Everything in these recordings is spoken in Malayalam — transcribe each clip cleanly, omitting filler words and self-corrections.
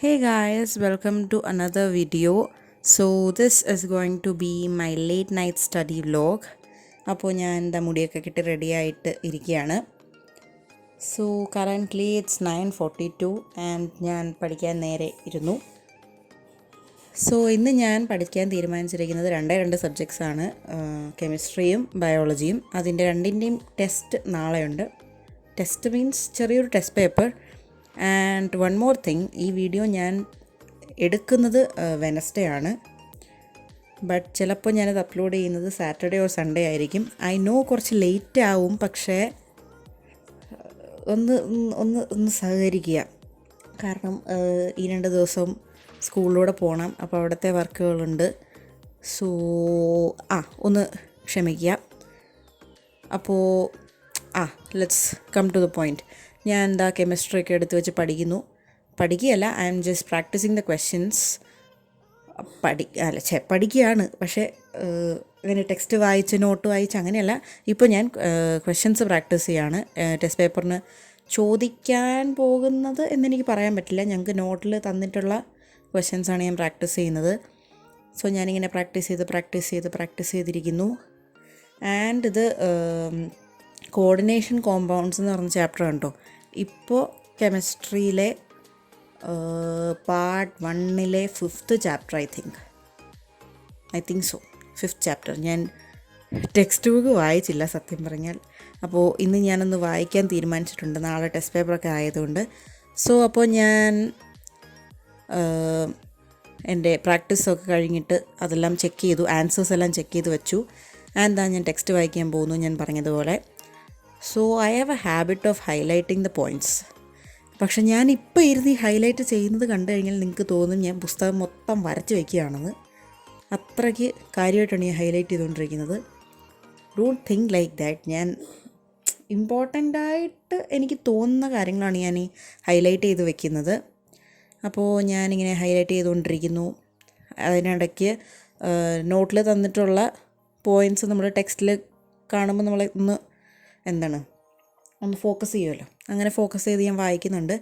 Hey guys, welcome to another video. This is going to be my late night study vlog. അപ്പോൾ ഞാൻ എന്താ മുടിയൊക്കെ കിട്ടി റെഡി ആയിട്ട് ഇരിക്കുകയാണ്. Currently it's 9:42 and ഞാൻ പഠിക്കാൻ നേരെ ഇരുന്നു. ഇന്ന് ഞാൻ പഠിക്കാൻ തീരുമാനിച്ചിരിക്കുന്നത് രണ്ട് സബ്ജക്ട്സ് ആണ്, കെമിസ്ട്രിയും ബയോളജിയും. അതിൻ്റെ രണ്ടിൻ്റെയും ടെസ്റ്റ് നാളെയുണ്ട്. ടെസ്റ്റ് മീൻസ് ചെറിയൊരു test paper. And one more thing, ഈ വീഡിയോ ഞാൻ എടുക്കുന്നത് വെനസ്ഡേ ആണ്, ബട്ട് ചിലപ്പോൾ ഞാനത് അപ്ലോഡ് ചെയ്യുന്നത് സാറ്റർഡേ ഓർ സൺഡേ ആയിരിക്കും. ഐ നോ കുറച്ച് ലേറ്റ് ആവും, പക്ഷേ ഒന്ന് സഹകരിക്കുക. കാരണം ഈ 2 ദിവസം സ്കൂളിലൂടെ പോകണം, അപ്പോൾ അവിടുത്തെ വർക്കുകളുണ്ട്. ഒന്ന് ക്ഷമിക്കുക. അപ്പോൾ let's come to the point. ഞാൻ എന്താ കെമിസ്ട്രി ഒക്കെ എടുത്ത് വെച്ച് പഠിക്കുകയല്ല, I am just practicing the questions. പഠിക്കുകയാണ്, പക്ഷേ ഇങ്ങനെ ടെക്സ്റ്റ് വായിച്ച് നോട്ട് വായിച്ച് അങ്ങനെയല്ല. ഇപ്പോൾ ഞാൻ ക്വസ്റ്റ്യൻസ് പ്രാക്ടീസ് ചെയ്യാണ്. ടെസ്റ്റ് പേപ്പറിന് ചോദിക്കാൻ പോകുന്നത് എന്നെനിക്ക് പറയാൻ പറ്റില്ല. ഞങ്ങൾക്ക് നോട്ടിൽ തന്നിട്ടുള്ള ക്വസ്റ്റ്യൻസാണ് ഞാൻ പ്രാക്ടീസ് ചെയ്യുന്നത്. ഞാനിങ്ങനെ പ്രാക്ടീസ് ചെയ്തിരിക്കുന്നു. ആൻഡ് ഇത് കോർഡിനേഷൻ കോമ്പൗണ്ട്സ് എന്ന് പറഞ്ഞ ചാപ്റ്റർ കണ്ടോ. ഇപ്പോൾ കെമിസ്ട്രിയിലെ part 1 5th chapter I think so 5th chapter. ഞാൻ ടെക്സ്റ്റ് ബുക്ക് വായിച്ചില്ല സത്യം പറഞ്ഞാൽ. അപ്പോൾ ഇന്ന് ഞാനൊന്ന് വായിക്കാൻ തീരുമാനിച്ചിട്ടുണ്ട്, നാളെ ടെസ്റ്റ് പേപ്പറൊക്കെ ആയതുകൊണ്ട്. അപ്പോൾ ഞാൻ എൻ്റെ പ്രാക്ടീസൊക്കെ കഴിഞ്ഞിട്ട് അതെല്ലാം ചെക്ക് ചെയ്തു, ആൻസേഴ്സ് എല്ലാം ചെക്ക് ചെയ്ത് വെച്ചു. ഞാൻ ടെക്സ്റ്റ് വായിക്കാൻ പോകുന്നു ഞാൻ പറഞ്ഞതുപോലെ. I have a habit of highlighting the points. പക്ഷെ ഞാനിപ്പോൾ ഇരുന്ന് ഈ ഹൈലൈറ്റ് ചെയ്യുന്നത് കണ്ടു കഴിഞ്ഞാൽ നിങ്ങൾക്ക് തോന്നും ഞാൻ പുസ്തകം മൊത്തം വരച്ച് വയ്ക്കുകയാണെന്ന്. അത്രയ്ക്ക് കാര്യമായിട്ടാണ് ഞാൻ ഹൈലൈറ്റ് ചെയ്തുകൊണ്ടിരിക്കുന്നത്. Don't think like that. ഞാൻ ഇമ്പോർട്ടൻ്റായിട്ട് എനിക്ക് തോന്നുന്ന കാര്യങ്ങളാണ് ഞാൻ ഈ ഹൈലൈറ്റ് ചെയ്ത് വയ്ക്കുന്നത്. അപ്പോൾ ഞാനിങ്ങനെ ഹൈലൈറ്റ് ചെയ്തുകൊണ്ടിരിക്കുന്നു. അതിനിടയ്ക്ക് നോട്ടിൽ തന്നിട്ടുള്ള പോയിൻറ്റ്സ് നമ്മൾ ടെക്സ്റ്റിൽ കാണുമ്പോൾ നമ്മൾ ഒന്ന് ഫോക്കസ് ചെയ്യുമല്ലോ. അങ്ങനെ ഫോക്കസ് ചെയ്ത് ഞാൻ വായിക്കുന്നുണ്ട്.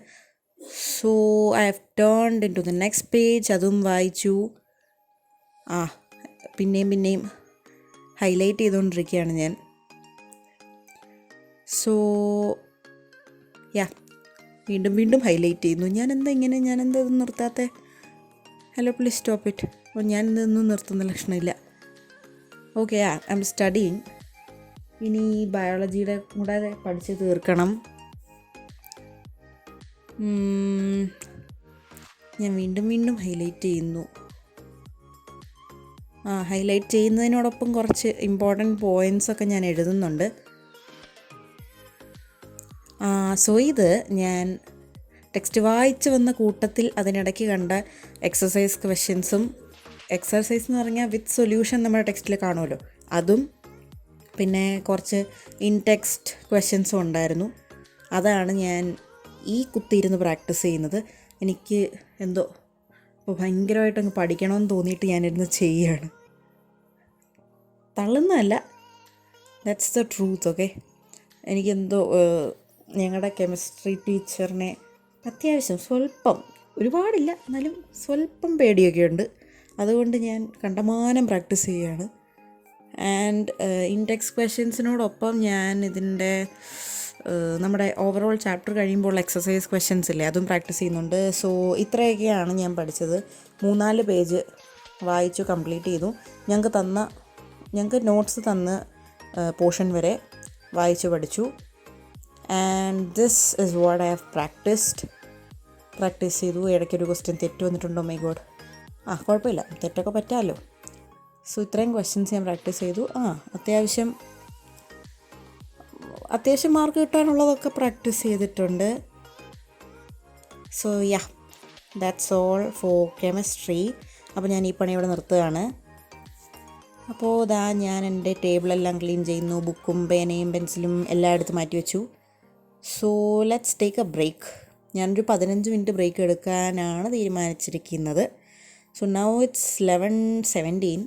I have turned in to the next page. അതും വായിച്ചു. പിന്നെയും ഹൈലൈറ്റ് ചെയ്തുകൊണ്ടിരിക്കുകയാണ് ഞാൻ. വീണ്ടും ഹൈലൈറ്റ് ചെയ്യുന്നു. ഞാനെന്താ ഇതൊന്നും നിർത്താത്തേ? Hello, please stop it. ഞാൻ ഇതൊന്നും നിർത്തുന്ന ലക്ഷണമില്ല. Okay, I am studying. ഇനി ബയോളജിയുടെ കൂടെ പഠിച്ച് തീർക്കണം. ഞാൻ വീണ്ടും ഹൈലൈറ്റ് ചെയ്യുന്നു. ഹൈലൈറ്റ് ചെയ്യുന്നതിനോടൊപ്പം കുറച്ച് ഇമ്പോർട്ടൻറ്റ് പോയിൻറ്റ്സൊക്കെ ഞാൻ എഴുതുന്നുണ്ട്. ഇത് ഞാൻ ടെക്സ്റ്റ് വായിച്ച് വന്ന കൂട്ടത്തിൽ അതിനിടയ്ക്ക് കണ്ട എക്സസൈസ് ക്വസ്റ്റ്യൻസും, എക്സസൈസ് എന്ന് പറഞ്ഞാൽ വിത്ത് സൊല്യൂഷൻ നമ്മുടെ ടെക്സ്റ്റിൽ കാണുമല്ലോ, അതും പിന്നെ കുറച്ച് ഇൻടെക്സ്റ്റ് ക്വസ്റ്റ്യൻസും ഉണ്ടായിരുന്നു. അതാണ് ഞാൻ ഈ കുത്തിയിരുന്ന് പ്രാക്ടീസ് ചെയ്യുന്നത്. എനിക്ക് എന്തോ ഇപ്പോൾ ഭയങ്കരമായിട്ടങ്ങ് പഠിക്കണമെന്ന് തോന്നിയിട്ട് ഞാനിരുന്ന് ചെയ്യുകയാണ്. തള്ളുന്നതല്ല, ദാറ്റ്സ് ദ ട്രൂത്ത്. ഓക്കെ, എനിക്കെന്തോ ഞങ്ങളുടെ കെമിസ്ട്രി ടീച്ചറിനെ അത്യാവശ്യം സ്വല്പം, ഒരുപാടില്ല എന്നാലും സ്വല്പം പേടിയൊക്കെ ഉണ്ട്. അതുകൊണ്ട് ഞാൻ കണ്ടമാനം പ്രാക്ടീസ് ചെയ്യുകയാണ്. ആൻഡ് ഇൻടെക്സ്റ്റ് ക്വസ്റ്റ്യൻസിനോടൊപ്പം ഞാൻ ഇതിൻ്റെ നമ്മുടെ ഓവറോൾ ചാപ്റ്റർ കഴിയുമ്പോൾ എക്സസൈസ് ക്വസ്റ്റ്യൻസ് ഇല്ലേ, അതും പ്രാക്ടീസ് ചെയ്യുന്നുണ്ട്. ഇത്രയൊക്കെയാണ് ഞാൻ പഠിച്ചത്. 3-4 പേജ് വായിച്ചു കംപ്ലീറ്റ് ചെയ്തു. ഞങ്ങൾക്ക് നോട്ട്സ് തന്ന പോർഷൻ വരെ വായിച്ചു പഠിച്ചു. And this is what I have practice ചെയ്തു. ഇടയ്ക്കൊരു ക്വസ്റ്റ്യൻ തെറ്റ് വന്നിട്ടുണ്ടോ? My God. കുഴപ്പമില്ല, തെറ്റൊക്കെ പറ്റാമല്ലോ. ഇത്രയും ക്വസ്റ്റ്യൻസ് ഞാൻ പ്രാക്ടീസ് ചെയ്തു. അത്യാവശ്യം മാർക്ക് കിട്ടാനുള്ളതൊക്കെ പ്രാക്ടീസ് ചെയ്തിട്ടുണ്ട്. That's all for chemistry. അപ്പോൾ ഞാൻ ഈ പണി ഇവിടെ നിർത്തുകയാണ്. അപ്പോൾ ഞാൻ എൻ്റെ ടേബിളെല്ലാം ക്ലീൻ ചെയ്യുന്നു. ബുക്കും പേനയും പെൻസിലും എല്ലാം എടുത്ത് മാറ്റി വെച്ചു. Let's take a break. ഞാനൊരു 15 മിനിറ്റ് ബ്രേക്ക് എടുക്കാനാണ് തീരുമാനിച്ചിരിക്കുന്നത്. Now it's 11:17.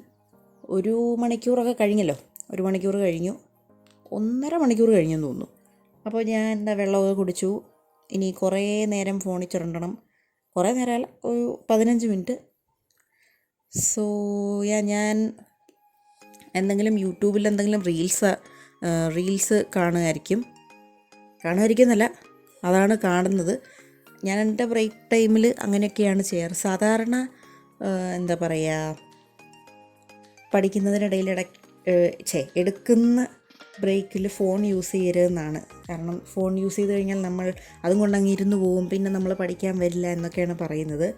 1 മണിക്കൂറൊക്കെ കഴിഞ്ഞല്ലോ. 1 മണിക്കൂർ കഴിഞ്ഞു, 1.5 മണിക്കൂർ കഴിഞ്ഞെന്ന് തോന്നുന്നു. അപ്പോൾ ഞാൻ വെള്ളമൊക്കെ കുടിച്ചു. ഇനി കുറേ നേരം ഫോണിൽ ചുരണ്ടണം. കുറേ നേരമല്ല, ഒരു 15 മിനിറ്റ്. സോ ഞാൻ എന്തെങ്കിലും യൂട്യൂബിൽ എന്തെങ്കിലും റീൽസ് കാണുമായിരിക്കും എന്നല്ല, അതാണ് കാണുന്നത്. ഞാൻ എൻ്റെ ബ്രേക്ക് ടൈമിൽ അങ്ങനെയൊക്കെയാണ് ചെയ്യാറ്. സാധാരണ എന്താ പറയുക, പഠിക്കുന്നതിനിടയിൽ എടുക്കുന്ന ബ്രേക്കിൽ ഫോൺ യൂസ് ചെയ്യരുതെന്നാണ്. കാരണം ഫോൺ യൂസ് ചെയ്ത് കഴിഞ്ഞാൽ നമ്മൾ അതും കൊണ്ട് അങ്ങ് ഇരുന്ന് പോവും, പിന്നെ നമ്മൾ പഠിക്കാൻ വരില്ല എന്നൊക്കെയാണ് പറയുന്നത്.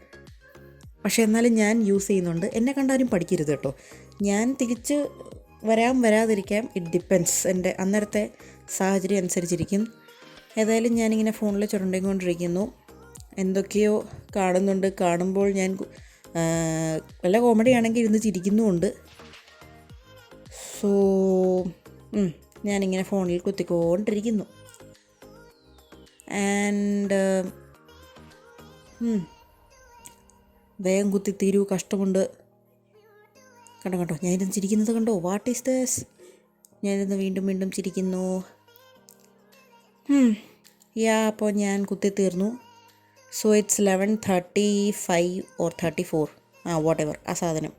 പക്ഷേ എന്നാലും ഞാൻ യൂസ് ചെയ്യുന്നുണ്ട്. എന്നെ കണ്ടാലും പഠിക്കരുത് കേട്ടോ. ഞാൻ തിരിച്ച് വരാതിരിക്കാം, ഇറ്റ് ഡിപ്പെൻസ്, എൻ്റെ അന്നേരത്തെ സാഹചര്യം അനുസരിച്ചിരിക്കും. ഏതായാലും ഞാനിങ്ങനെ ഫോണിൽ ചുരുണ്ടിക്കൊണ്ടിരിക്കുന്നു, എന്തൊക്കെയോ കാണുന്നുണ്ട്. കാണുമ്പോൾ ഞാൻ വല്ല കോമഡി ആണെങ്കിൽ ഇരുന്ന് ചിരിക്കുന്നുമുണ്ട്. സോ ഞാനിങ്ങനെ ഫോണിൽ കുത്തിക്കൊണ്ടിരിക്കുന്നു. ആൻഡ് വേഗം കുത്തിത്തീരൂ, കഷ്ടമുണ്ട്. കണ്ടോ ഞാനിരുന്ന് ചിരിക്കുന്നത് കണ്ടോ? What is this? ഞാനിരുന്ന് വീണ്ടും ചിരിക്കുന്നു. അപ്പോൾ ഞാൻ കുത്തിത്തീർന്നു. സോ ഇറ്റ്സ് 11:35 or 34, വാട്ടെവർ ആ സാധനം.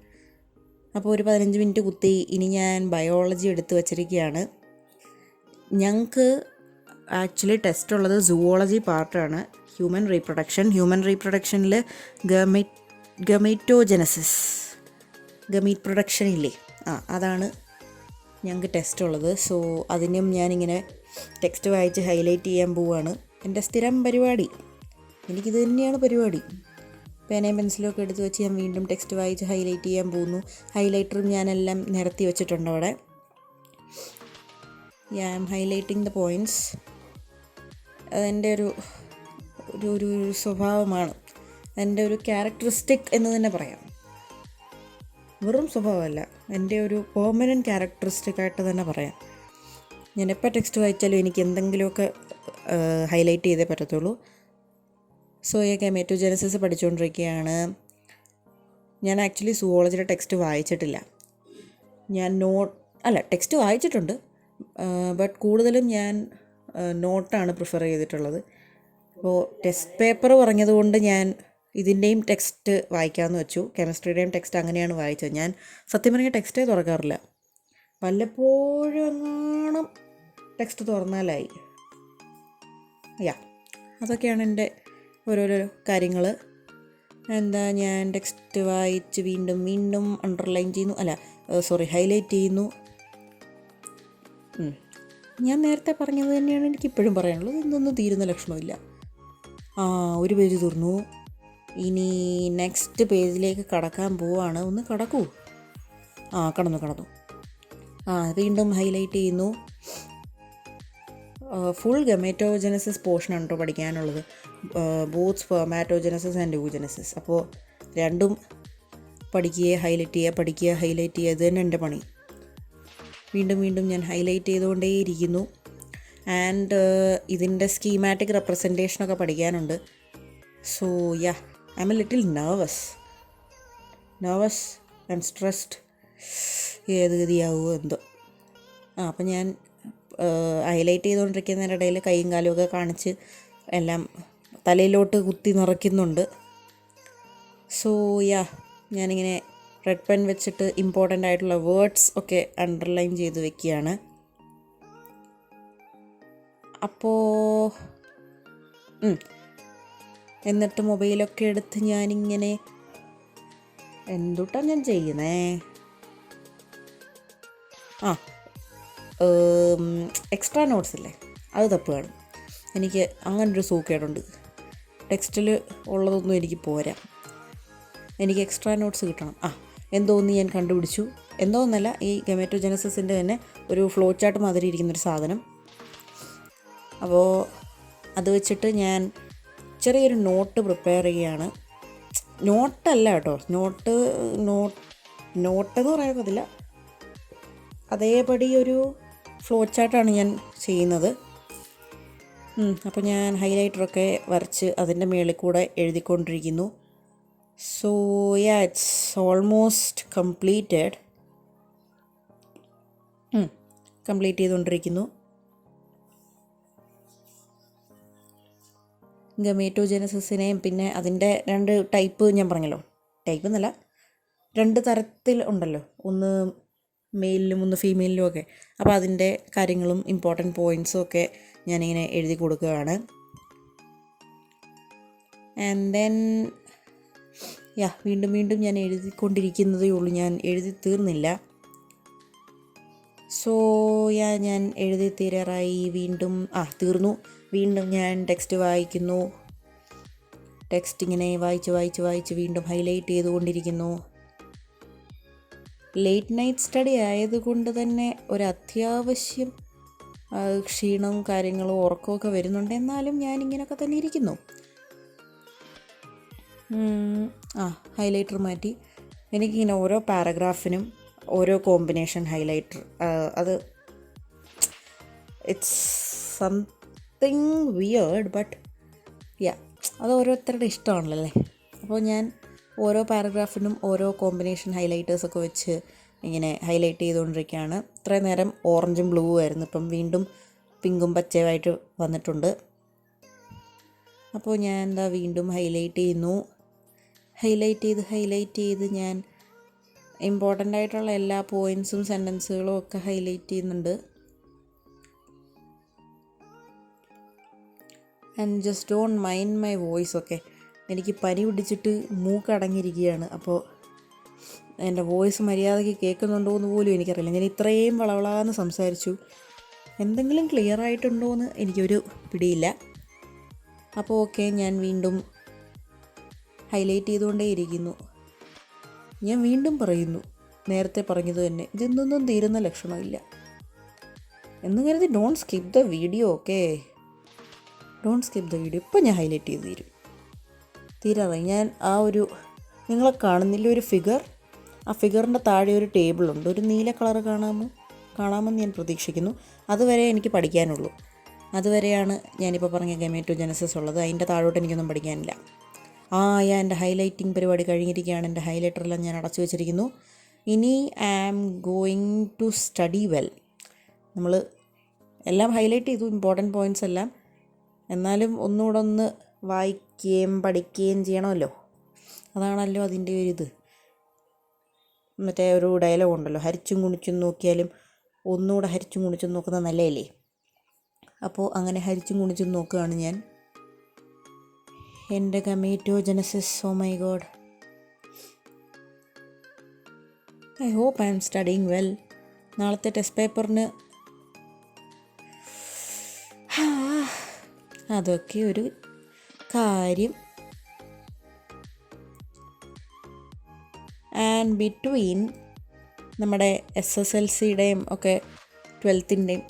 അപ്പോൾ ഒരു 15 മിനിറ്റ് കുത്തി. ഇനി ഞാൻ ബയോളജി എടുത്ത് വച്ചിരിക്കുകയാണ്. ഞങ്ങൾക്ക് ആക്ച്വലി ടെസ്റ്റ് ഉള്ളത് സുവോളജി പാർട്ടാണ്, ഹ്യൂമൻ റീപ്രൊഡക്ഷനിൽ ഗമീറ്റ് പ്രൊഡക്ഷൻ ഇല്ലേ, അതാണ് ഞങ്ങൾക്ക് ടെസ്റ്റ് ഉള്ളത്. സോ അതിനും ഞാനിങ്ങനെ ടെക്സ്റ്റ് വായിച്ച് ഹൈലൈറ്റ് ചെയ്യാൻ പോവുകയാണ്. എൻ്റെ സ്ഥിരം പരിപാടി, എനിക്കിത് തന്നെയാണ് പരിപാടി. പേനയും പെൻസിലൊക്കെ എടുത്ത് വെച്ച് ഞാൻ വീണ്ടും ടെക്സ്റ്റ് വായിച്ച് ഹൈലൈറ്റ് ചെയ്യാൻ പോകുന്നു. ഹൈലൈറ്ററും ഞാനെല്ലാം നിരത്തി വെച്ചിട്ടുണ്ട് അവിടെ. I am highlighting the points. അതെൻ്റെ ഒരു സ്വഭാവമാണ്, എൻ്റെ ഒരു ക്യാരക്ടറിസ്റ്റിക് എന്ന് തന്നെ പറയാം. വെറും സ്വഭാവമല്ല, എൻ്റെ ഒരു പെർമനൻറ്റ് ക്യാരക്ടറിസ്റ്റിക് ആയിട്ട് തന്നെ പറയാം. ഞാൻ എപ്പോൾ ടെക്സ്റ്റ് വായിച്ചാലും എനിക്ക് എന്തെങ്കിലുമൊക്കെ ഹൈലൈറ്റ് ചെയ്തേ പറ്റത്തുള്ളൂ. സോ ഗമേറ്റോജെനസിസ് പഠിച്ചുകൊണ്ടിരിക്കുകയാണ്. ഞാൻ ആക്ച്വലി സുവോളജിയുടെ ടെക്സ്റ്റ് വായിച്ചിട്ടില്ല. ഞാൻ ടെക്സ്റ്റ് വായിച്ചിട്ടുണ്ട്, ബട്ട് കൂടുതലും ഞാൻ നോട്ടാണ് പ്രിഫർ ചെയ്തിട്ടുള്ളത്. അപ്പോൾ ടെസ്റ്റ് പേപ്പർ പറഞ്ഞതുകൊണ്ട് ഞാൻ ഇതിൻ്റെയും ടെക്സ്റ്റ് വായിക്കാമെന്ന് വെച്ചു. കെമിസ്ട്രിയുടെയും ടെക്സ്റ്റ് അങ്ങനെയാണ് വായിച്ചത്. ഞാൻ സത്യം പറഞ്ഞാൽ ടെക്സ്റ്റേ തുറക്കാറില്ല. വല്ലപ്പോഴും എങ്ങാനും ടെക്സ്റ്റ് തുറന്നാലായി. അതൊക്കെയാണ് എൻ്റെ ഓരോരോ കാര്യങ്ങൾ. ഞാൻ ടെക്സ്റ്റ് വായിച്ച് വീണ്ടും അണ്ടർലൈൻ ചെയ്യുന്നു, ഹൈലൈറ്റ് ചെയ്യുന്നു. ഞാൻ നേരത്തെ പറഞ്ഞത് തന്നെയാണ് എനിക്കിപ്പോഴും പറയാനുള്ളത്. ഇതൊന്നും തീരുന്ന ലക്ഷണമില്ല. ഒരു പേജ് തീർന്നു. ഇനി നെക്സ്റ്റ് പേജിലേക്ക് കടക്കാൻ പോവാണ്. ഒന്ന് കടക്കൂ. കടന്നു. വീണ്ടും ഹൈലൈറ്റ് ചെയ്യുന്നു. ഫുൾ ഗമേറ്റോജെനസിസ് പോർഷനാണ് കേട്ടോ പഠിക്കാനുള്ളത്. Both spermatogenesis and oogenesis. അപ്പോൾ രണ്ടും പഠിക്കുക, ഹൈലൈറ്റ് ചെയ്യുക, ഇത് തന്നെ എൻ്റെ പണി. വീണ്ടും ഞാൻ ഹൈലൈറ്റ് ചെയ്തുകൊണ്ടേയിരിക്കുന്നു. ആൻഡ് ഇതിൻ്റെ സ്കീമാറ്റിക് റെപ്രസെൻറ്റേഷനൊക്കെ പഠിക്കാനുണ്ട്. So I M A little nervous and stressed. ഏത് ഗതിയാവുമോ എന്തോ. അപ്പം ഞാൻ ഹൈലൈറ്റ് ചെയ്തുകൊണ്ടിരിക്കുന്നതിൻ്റെ ഇടയിൽ കൈയും കാലുമൊക്കെ കാണിച്ച് എല്ലാം തലയിലോട്ട് കുത്തി നിറയ്ക്കുന്നുണ്ട്. സോ ഞാനിങ്ങനെ റെഡ് പെൻ വെച്ചിട്ട് ഇമ്പോർട്ടൻ്റ് ആയിട്ടുള്ള വേർഡ്സ് ഒക്കെ അണ്ടർലൈൻ ചെയ്ത് വെക്കുകയാണ്. അപ്പോൾ എന്നിട്ട് മൊബൈലൊക്കെ എടുത്ത് ഞാനിങ്ങനെ എന്തുട്ടാണ് ഞാൻ ചെയ്യുന്നേ? എക്സ്ട്രാ നോട്ട്സ് ഇല്ലേ, അത് തപ്പുകയാണ്. എനിക്ക് അങ്ങനൊരു സൂക്കേടുണ്ട്. ടെക്സ്റ്റിൽ ഉള്ളതൊന്നും എനിക്ക് പോരാ, എനിക്ക് എക്സ്ട്രാ നോട്ട്സ് കിട്ടണം. എന്തോന്ന് ഞാൻ കണ്ടുപിടിച്ചു. എന്തോന്നല്ല, ഈ ഗമേറ്റോജെനസിസിൻ്റെ തന്നെ ഒരു ഫ്ലോ ചാർട്ട് മാതിരി ഇരിക്കുന്നൊരു സാധനം. അപ്പോൾ അത് വെച്ചിട്ട് ഞാൻ ചെറിയൊരു നോട്ട് പ്രിപ്പയർ ചെയ്യുകയാണ്. നോട്ടല്ല കേട്ടോ, നോട്ടെന്ന് പറയാൻ പറ്റില്ല, അതേപടി ഒരു ഫ്ലോ ചാർട്ടാണ് ഞാൻ ചെയ്യുന്നത്. അപ്പോൾ ഞാൻ ഹൈലൈറ്ററൊക്കെ വരച്ച് അതിൻ്റെ മേളിൽ കൂടെ എഴുതിക്കൊണ്ടിരിക്കുന്നു. സോ ഇറ്റ്സ് ഓൾമോസ്റ്റ് കംപ്ലീറ്റ് ചെയ്തുകൊണ്ടിരിക്കുന്നു. ഗമേറ്റോജെനസിസിനെയും പിന്നെ അതിൻ്റെ 2 ടൈപ്പ് ഞാൻ പറഞ്ഞല്ലോ, ടൈപ്പ് എന്നല്ല 2 തരത്തിൽ ഉണ്ടല്ലോ, ഒന്ന് മെയിലിലും ഒന്ന് ഫീമെയിലിലും ഒക്കെ. അപ്പോൾ അതിൻ്റെ കാര്യങ്ങളും ഇമ്പോർട്ടൻറ്റ് പോയിൻറ്സും ഒക്കെ ഞാനിങ്ങനെ എഴുതി കൊടുക്കുകയാണ്. ആൻഡ് ദെൻ വീണ്ടും ഞാൻ എഴുതിക്കൊണ്ടിരിക്കുന്നതേ ഉള്ളൂ, ഞാൻ എഴുതി തീർന്നില്ല. സോ ഞാൻ എഴുതി തീരാറായി. തീർന്നു. വീണ്ടും ഞാൻ ടെക്സ്റ്റ് വായിക്കുന്നു. ടെക്സ്റ്റ് ഇങ്ങനെ വായിച്ച് വീണ്ടും ഹൈലൈറ്റ് ചെയ്തുകൊണ്ടിരിക്കുന്നു. ലേറ്റ് നൈറ്റ് സ്റ്റഡി ആയതുകൊണ്ട് തന്നെ ഒരത്യാവശ്യം ക്ഷീണവും കാര്യങ്ങളും ഉറക്കമൊക്കെ വരുന്നുണ്ട്. എന്നാലും ഞാനിങ്ങനെയൊക്കെ തന്നെ ഇരിക്കുന്നു. ഹൈലൈറ്റർ മാറ്റി. എനിക്കിങ്ങനെ ഓരോ പാരഗ്രാഫിനും ഓരോ കോമ്പിനേഷൻ ഹൈലൈറ്റർ, അത് ഇറ്റ്സ് സംതിങ് വിയേർഡ് ബട്ട് അത് ഓരോരുത്തരുടെ ഇഷ്ടമാണല്ലോ അല്ലേ. അപ്പോൾ ഞാൻ ഓരോ പാരഗ്രാഫിനും ഓരോ കോമ്പിനേഷൻ ഹൈലൈറ്റേഴ്സൊക്കെ വെച്ച് ഇങ്ങനെ ഹൈലൈറ്റ് ചെയ്തുകൊണ്ടിരിക്കുകയാണ്. ഇത്രയും നേരം ഓറഞ്ചും ബ്ലൂ ആയിരുന്നു, ഇപ്പം വീണ്ടും പിങ്കും പച്ചയുമായിട്ട് വന്നിട്ടുണ്ട്. അപ്പോൾ ഞാൻ വീണ്ടും ഹൈലൈറ്റ് ചെയ്യുന്നു. ഹൈലൈറ്റ് ചെയ്ത് ഞാൻ ഇമ്പോർട്ടൻ്റ് ആയിട്ടുള്ള എല്ലാ പോയിൻറ്സും സെൻറ്റൻസുകളും ഒക്കെ ഹൈലൈറ്റ് ചെയ്യുന്നുണ്ട്. And just don't mind my voice. ഒക്കെ എനിക്ക് പനി പിടിച്ചിട്ട് മൂക്കടങ്ങിയിരിക്കുകയാണ്. അപ്പോൾ എൻ്റെ വോയിസ് മര്യാദയ്ക്ക് കേൾക്കുന്നുണ്ടോ എന്ന് പോലും എനിക്കറിയില്ല. ഞാൻ ഇത്രയും വളവളാന്ന് സംസാരിച്ചു, എന്തെങ്കിലും ക്ലിയർ ആയിട്ടുണ്ടോ എന്ന് എനിക്കൊരു പിടിയില്ല. അപ്പോൾ ഓക്കെ, ഞാൻ വീണ്ടും ഹൈലൈറ്റ് ചെയ്തുകൊണ്ടേയിരിക്കുന്നു. ഞാൻ വീണ്ടും പറയുന്നു, നേരത്തെ പറഞ്ഞത് തന്നെ, ഇതൊന്നും തീരുന്ന ലക്ഷണമില്ല എന്ന് കരുതി don't skip the video. Okay, don't skip the video. ഇപ്പം ഞാൻ ഹൈലൈറ്റ് ചെയ്ത് തീരാറായി. ഞാൻ നിങ്ങളെ കാണുന്നില്ല ഒരു ഫിഗർ, ആ ഫിഗറിൻ്റെ താഴെ ഒരു ടേബിളുണ്ട്. ഒരു നീല കളർ കാണാമെന്ന് ഞാൻ പ്രതീക്ഷിക്കുന്നു. അതുവരെ എനിക്ക് പഠിക്കാനുള്ളൂ. അതുവരെയാണ് ഞാനിപ്പോൾ പറഞ്ഞ ഗമേറ്റോജെനസിസ് ഉള്ളത്. അതിൻ്റെ താഴോട്ട് എനിക്കൊന്നും പഠിക്കാനില്ല. എൻ്റെ ഹൈലൈറ്റിംഗ് പരിപാടി കഴിഞ്ഞിരിക്കുകയാണ്. എൻ്റെ ഹൈലൈറ്ററെല്ലാം ഞാൻ അടച്ചു വെച്ചിരിക്കുന്നു. ഇനി I am going to study well. നമ്മൾ എല്ലാം ഹൈലൈറ്റ് ചെയ്തു, ഇമ്പോർട്ടൻറ്റ് പോയിൻറ്റ്സ് എല്ലാം. എന്നാലും ഒന്നുകൂടെ ഒന്ന് വായിക്കുകയും പഠിക്കുകയും ചെയ്യണമല്ലോ. അതാണല്ലോ അതിൻ്റെ ഒരിത്. മറ്റേ ഒരു ഡയലോഗ് ഉണ്ടല്ലോ, ഹരിച്ചും കുണിച്ചും നോക്കിയാലും ഒന്നുകൂടെ ഹരിച്ചും കുണിച്ചും നോക്കുന്നത് നല്ലതല്ലേ. അപ്പോൾ അങ്ങനെ ഹരിച്ചും കുണിച്ചും നോക്കുകയാണ് ഞാൻ. എൻ്റെ gametogenesis, oh my god, I hope I am studying well. നാളത്തെ ടെസ്റ്റ് പേപ്പറിന് അതൊക്കെ ഒരു കാര്യം. ആൻഡ് ബിറ്റ്വീൻ നമ്മുടെ SSLCയുടെയും ഒക്കെ 12ൻ്റെയും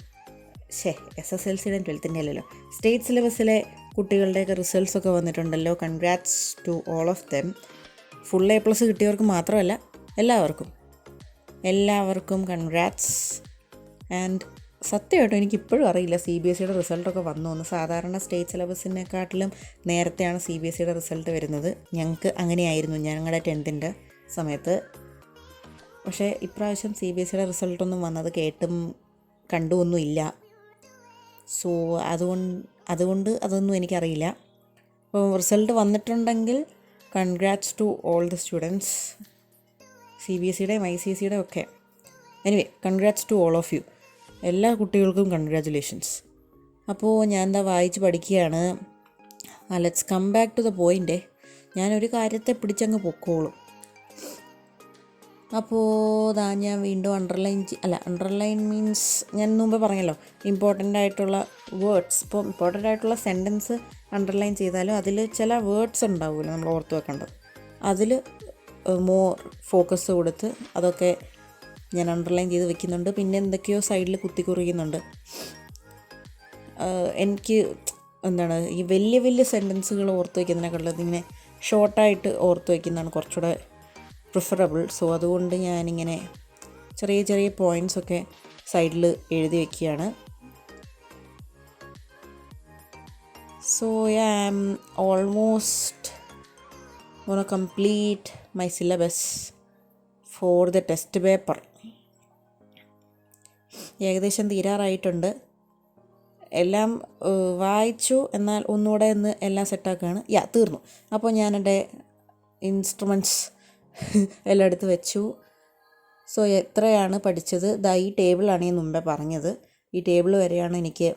SSLCയുടെയും 12ൻ്റെ അല്ലല്ലോ, സ്റ്റേറ്റ് സിലബസിലെ കുട്ടികളുടെയൊക്കെ റിസൾട്ട്സൊക്കെ വന്നിട്ടുണ്ടല്ലോ. Congrats to all of them. Full A+ കിട്ടിയവർക്ക് മാത്രമല്ല, എല്ലാവർക്കും കൺഗ്രാറ്റ്സ്. ആൻഡ് സത്യമായിട്ടും എനിക്കിപ്പോഴും അറിയില്ല CBSEയുടെ റിസൾട്ടൊക്കെ വന്നോന്ന്. സാധാരണ സ്റ്റേറ്റ് സിലബസിനെക്കാട്ടിലും നേരത്തെയാണ് CBSEയുടെ റിസൾട്ട് വരുന്നത്. ഞങ്ങൾക്ക് അങ്ങനെയായിരുന്നു ഞങ്ങളുടെ 10th സമയത്ത്. പക്ഷേ ഇപ്രാവശ്യം CBSEയുടെ റിസൾട്ടൊന്നും വന്നത് കേട്ടും കണ്ടുമൊന്നുമില്ല. സോ അതുകൊണ്ട് അതൊന്നും എനിക്കറിയില്ല. അപ്പോൾ റിസൾട്ട് വന്നിട്ടുണ്ടെങ്കിൽ congrats to all the students, CBSEയുടെയും ICSEയുടെയും ഒക്കെ. Anyway, congrats to all of you. എല്ലാ കുട്ടികൾക്കും കൺഗ്രാജുലേഷൻസ്. അപ്പോൾ ഞാൻ വായിച്ച് പഠിക്കുകയാണ്. Let's come back to the point. ഞാനൊരു കാര്യത്തെ പിടിച്ചങ്ങ് പൊക്കോളും. അപ്പോൾ ഞാൻ വീണ്ടും അണ്ടർലൈൻ മീൻസ് ഞാൻ മുമ്പേ പറഞ്ഞല്ലോ, ഇമ്പോർട്ടൻ്റ് ആയിട്ടുള്ള വേർഡ്സ്. ഇപ്പോൾ ഇമ്പോർട്ടൻ്റ് ആയിട്ടുള്ള സെൻറ്റൻസ് അണ്ടർലൈൻ ചെയ്താലും അതിൽ ചില വേർഡ്സ് ഉണ്ടാവുമല്ലോ നമ്മൾ ഓർത്ത് വെക്കേണ്ടത്. അതിൽ മോർ ഫോക്കസ് കൊടുത്ത് അതൊക്കെ ഞാൻ അണ്ടർലൈൻ ചെയ്ത് വെക്കുന്നുണ്ട്. പിന്നെ എന്തൊക്കെയോ സൈഡിൽ കുറിക്കുന്നുണ്ട്. എനിക്ക് ഈ വലിയ സെൻറ്റൻസുകൾ ഓർത്ത് വയ്ക്കുന്നതിനെക്കാളും ഇങ്ങനെ ഷോർട്ടായിട്ട് ഓർത്ത് വയ്ക്കുന്നതാണ് കുറച്ചുകൂടെ പ്രിഫറബിൾ. സോ അതുകൊണ്ട് ഞാനിങ്ങനെ ചെറിയ പോയിൻറ്റ്സൊക്കെ സൈഡിൽ എഴുതി വയ്ക്കുകയാണ്. So I am almost gonna complete my syllabus for the test paper. ഏകദേശം തീരാറായിട്ടുണ്ട്. എല്ലാം വായിച്ചു. എന്നാൽ ഒന്നുകൂടെ ഒന്ന് എല്ലാം സെറ്റാക്കുകയാണ്. തീർന്നു. അപ്പോൾ ഞാൻ എൻ്റെ ഇൻസ്ട്രുമെൻറ്റ്സ് എല്ലാം എടുത്ത് വെച്ചു. സോ എത്രയാണ് പഠിച്ചത്? ഈ ടേബിളാണ് ഞാൻ മുമ്പേ പറഞ്ഞത്. ഈ ടേബിൾ വരെയാണ് എനിക്ക്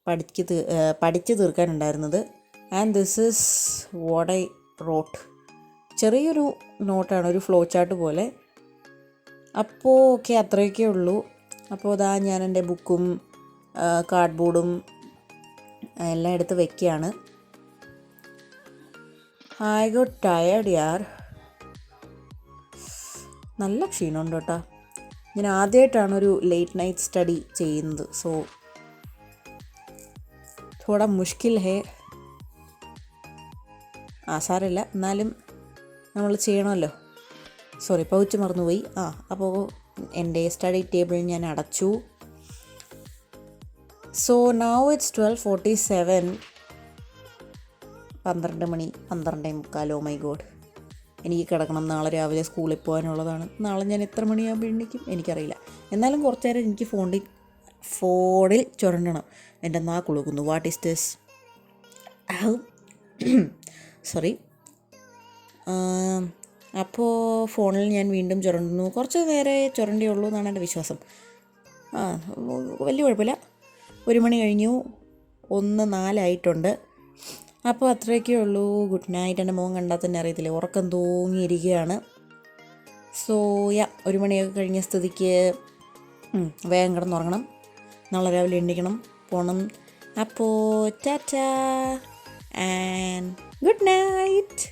പഠിച്ച് തീർക്കാനുണ്ടായിരുന്നത്. And this is what I wrote. ചെറിയൊരു നോട്ടാണ്, ഒരു ഫ്ലോ ചാർട്ട് പോലെ. അപ്പോൾ അത്രയൊക്കെ ഉള്ളൂ. അപ്പോൾ ഞാൻ എൻ്റെ ബുക്കും കാർഡ്ബോർഡും എല്ലാം എടുത്ത് വെക്കുകയാണ്. ഐ ഗോട്ട് ടയേർഡ് യാർ. നല്ല ക്ഷീണമുണ്ട് കേട്ടോ. ഞാൻ ആദ്യമായിട്ടാണ് ഒരു ലേറ്റ് നൈറ്റ് സ്റ്റഡി ചെയ്യുന്നത്. സോ തോടാ മുഷ്കിൽ ഹേ. സാരമില്ല, എന്നാലും നമ്മൾ ചെയ്യണമല്ലോ. സോറി, പൗച്ച് മറന്നുപോയി. അപ്പോൾ എൻ്റെ സ്റ്റഡി ടേബിൾ ഞാൻ അടച്ചു. So now it's 12:47. 12 മണി, 12:45. ഓ മൈ ഗോഡ്, എനിക്ക് കിടക്കണം. നാളെ രാവിലെ സ്കൂളിൽ പോകാനുള്ളതാണ്. നാളെ ഞാൻ എത്ര മണിയാകുമ്പോൾ എണീക്കും എനിക്കറിയില്ല. എന്നാലും കുറച്ച് നേരം എനിക്ക് ഫോണിൽ ചുരണ്ടണം. എൻ്റെ നാക്കുളുക്കുന്നു. What is this? സോറി. അപ്പോൾ ഫോണിൽ ഞാൻ വീണ്ടും ചുരണ്ടുന്നു. കുറച്ച് നേരെ ചുരണ്ടിയുള്ളൂ എന്നാണ് എൻ്റെ വിശ്വാസം. വലിയ കുഴപ്പമില്ല. 1 മണി കഴിഞ്ഞു, 1:04 അപ്പോൾ അത്രയൊക്കെ ഉള്ളൂ. Good night. എൻ്റെ മുഖം കണ്ടാൽ തന്നെ അറിയത്തില്ലേ, ഉറക്കം തൂങ്ങിയിരിക്കുകയാണ്. സോ 1 മണിയൊക്കെ കഴിഞ്ഞ സ്ഥിതിക്ക് വേഗം കിടന്നുറങ്ങണം. നാളെ രാവിലെ എണ്ണിക്കണം, പോകണം. അപ്പോൾ ടാറ്റാ ആൻഡ് ഗുഡ് നൈറ്റ്.